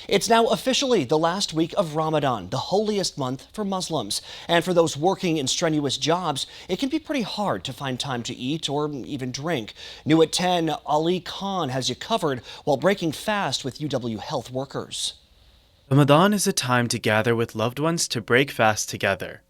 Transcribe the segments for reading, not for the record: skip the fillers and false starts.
It's now officially the last week of Ramadan, the holiest month for Muslims. And for those working in strenuous jobs, it can be pretty hard to find time to eat or even drink. New at 10, Ali Khan has you covered while breaking fast with UW health workers. Ramadan is a time to gather with loved ones to break fast together.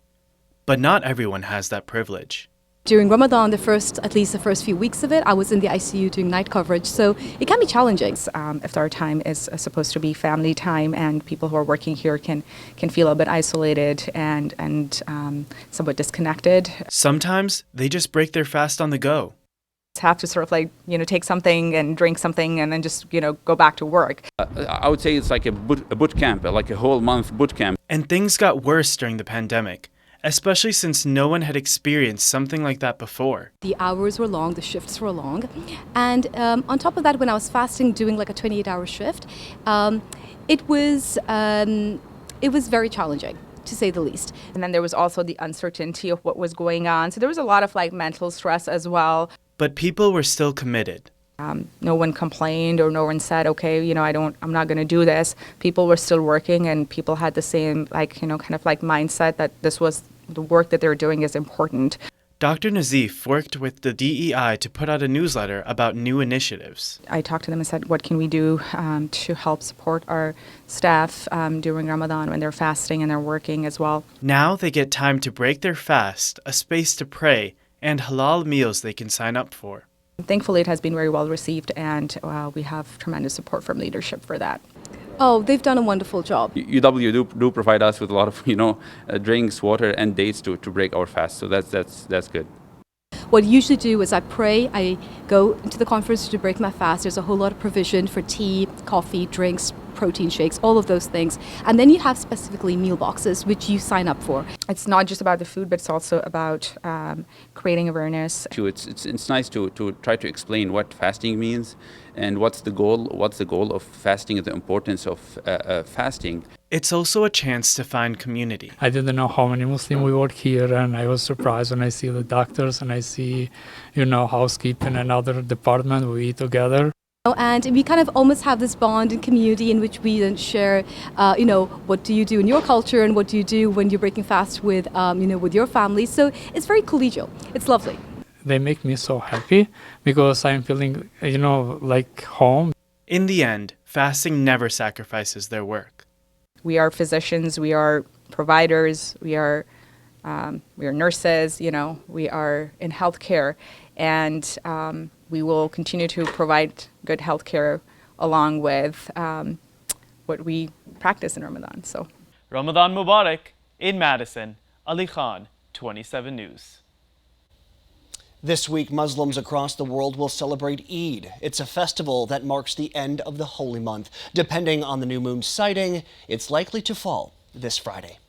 But not everyone has that privilege. During Ramadan, at least the first few weeks of it, I was in the ICU doing night coverage, so it can be challenging. Iftar time is supposed to be family time, and people who are working here can feel a bit isolated and somewhat disconnected. Sometimes they just break their fast on the go. Have to sort of take something and drink something and then just, go back to work. I would say it's like a boot camp, like a whole month boot camp. And things got worse during the pandemic, especially since no one had experienced something like that before. The hours were long, the shifts were long. And on top of that, when I was fasting, doing like a 28-hour shift, it was very challenging, to say the least. And then there was also the uncertainty of what was going on. So there was a lot of mental stress as well. But people were still committed. No one complained or no one said, okay, I'm not going to do this. People were still working, and people had the same, mindset that this was the work that they were doing is important. Dr. Nazif worked with the DEI to put out a newsletter about new initiatives. I talked to them and said, what can we do to help support our staff during Ramadan when they're fasting and they're working as well. Now they get time to break their fast, a space to pray, and halal meals they can sign up for. Thankfully, it has been very well received, and we have tremendous support from leadership for that. Oh, they've done a wonderful job. UW do provide us with a lot of drinks, water, and dates to break our fast. So that's good. What I usually do is I pray, I go into the conference to break my fast. There's a whole lot of provision for tea, coffee, drinks, protein shakes, all of those things. And then you have specifically meal boxes, which you sign up for. It's not just about the food, but it's also about creating awareness. It's nice to try to explain what fasting means and what's the goal of fasting and the importance of fasting. It's also a chance to find community. I didn't know how many Muslims we work here, and I was surprised when I see the doctors and I see, housekeeping and other department. We eat together. And we kind of almost have this bond and community in which we then share, what do you do in your culture and what do you do when you're breaking fast with, with your family. So it's very collegial. It's lovely. They make me so happy because I'm feeling, like home. In the end, fasting never sacrifices their work. We are physicians, we are providers, we are nurses, we are in healthcare, and we will continue to provide good healthcare along with what we practice in Ramadan. So, Ramadan Mubarak in Madison, Ali Khan, 27 News. This week, Muslims across the world will celebrate Eid. It's a festival that marks the end of the holy month. Depending on the new moon's sighting, it's likely to fall this Friday.